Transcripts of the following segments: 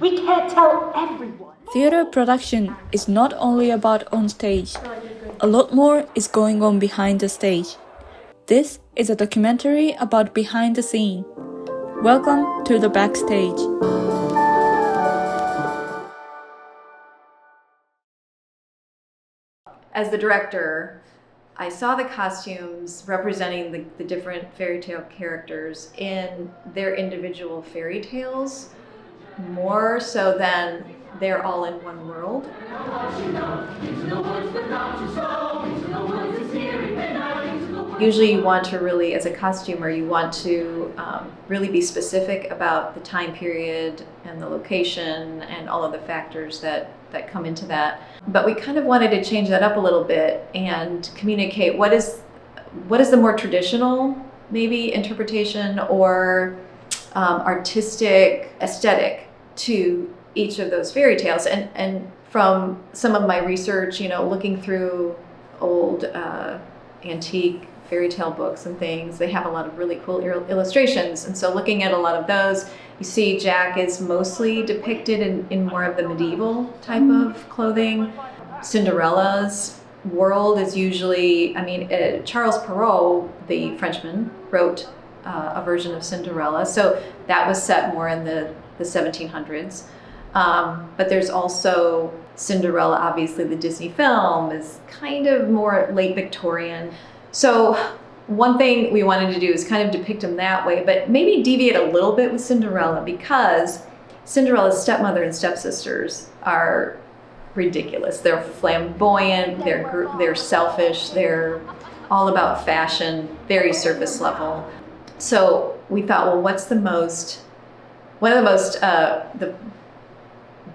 We can't tell everyone. Theater production is not only about on stage. A lot more is going on behind the stage. This is a documentary about behind the scene. Welcome to the Backstage. As the director, I saw the costumes representing the different fairy tale characters in their individual fairy tales, more so than they're all in one world. Usually you want to really, as a costumer, you want to really be specific about the time period and the location and all of the factors that come into that. But we kind of wanted to change that up a little bit and communicate what is the more traditional, maybe, interpretation or artistic aesthetic to each of those fairy tales. And from some of my research, looking through old antique fairy tale books and things, they have a lot of really cool illustrations. And so looking at a lot of those, you see Jack is mostly depicted in more of the medieval type of clothing. Cinderella's world is usually, Charles Perrault, the Frenchman, wrote a version of Cinderella. So that was set more in the 1700s. But there's also Cinderella, obviously the Disney film is kind of more late Victorian. So one thing we wanted to do is kind of depict them that way, but maybe deviate a little bit with Cinderella, because Cinderella's stepmother and stepsisters are ridiculous. They're flamboyant, they're selfish, they're all about fashion, very surface level. So we thought, well, one of the most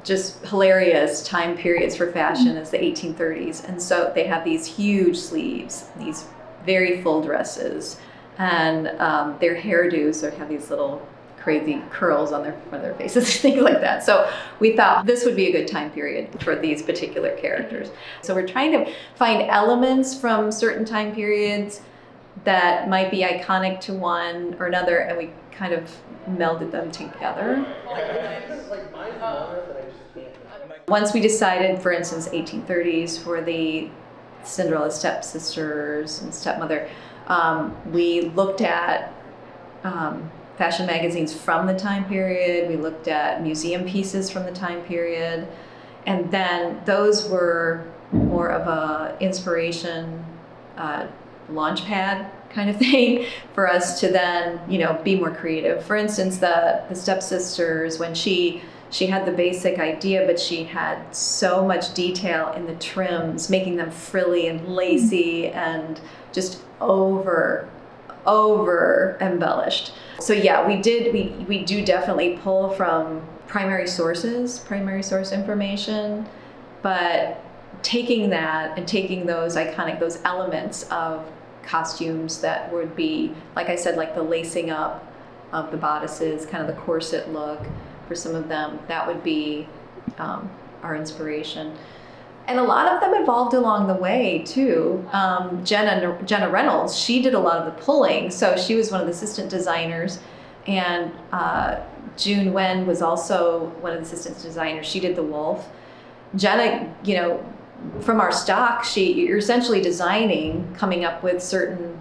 just hilarious time periods for fashion is the 1830s. And so they have these huge sleeves, these very full dresses, and their hairdos have these little crazy curls on their faces, things like that. So we thought this would be a good time period for these particular characters. So we're trying to find elements from certain time periods that might be iconic to one or another, and we kind of melded them together. Once we decided, for instance, 1830s for the Cinderella stepsisters and stepmother, we looked at fashion magazines from the time period. We looked at museum pieces from the time period, and then those were more of a inspiration launch pad kind of thing for us to then, be more creative. For instance, the stepsisters, when she had the basic idea, but she had so much detail in the trims, making them frilly and lacy and just over embellished. So yeah, we do definitely pull from primary source information, but taking that and taking those elements of costumes that would be, like I said, like the lacing up of the bodices, kind of the corset look for some of them, that would be our inspiration. And a lot of them evolved along the way too. Jenna Reynolds, she did a lot of the pulling, so she was one of the assistant designers, and June Wen was also one of the assistant designers. She did the wolf. Jenna, from our stock, you're essentially designing, coming up with certain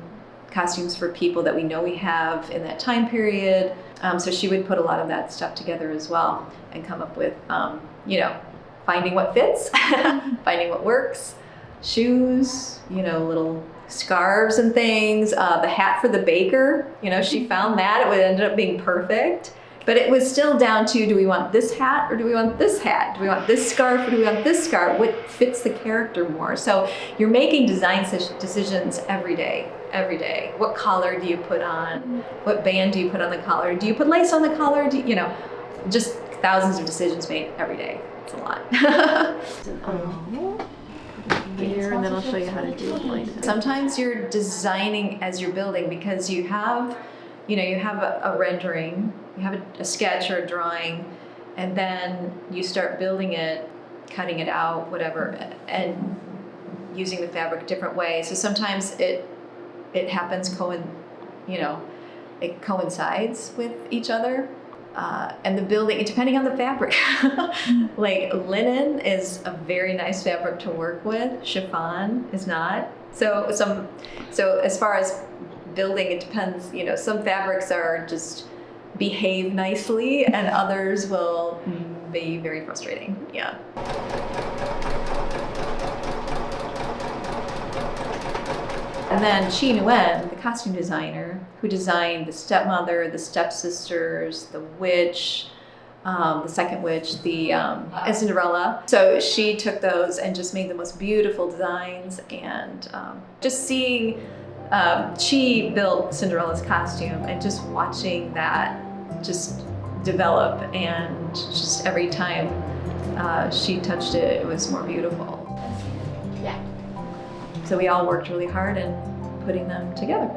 costumes for people that we know we have in that time period. So she would put a lot of that stuff together as well and come up with, finding what fits, finding what works, shoes, little scarves and things. The hat for the baker, she found that. It would end up being perfect. But it was still down to, do we want this hat or do we want this hat? Do we want this scarf or do we want this scarf? What fits the character more? So you're making design decisions every day. What collar do you put on? What band do you put on the collar? Do you put lace on the collar? Just thousands of decisions made every day. It's a lot. Here, and then I'll show you how to do it. Sometimes you're designing as you're building, because you have a rendering, you have a sketch or a drawing, and then you start building it, cutting it out, whatever, and using the fabric a different way. So sometimes it happens it coincides with each other. And the building, depending on the fabric, like linen is a very nice fabric to work with. Chiffon is not. So as far as building, it depends. You know, some fabrics are just behave nicely, and others will be very frustrating. Yeah. And then Chi Nguyen, the costume designer, who designed the stepmother, the stepsisters, the witch, the second witch, and Cinderella. So she took those and just made the most beautiful designs. And just seeing Chi built Cinderella's costume and just watching that just develop, and just every time she touched it, it was more beautiful. So we all worked really hard in putting them together.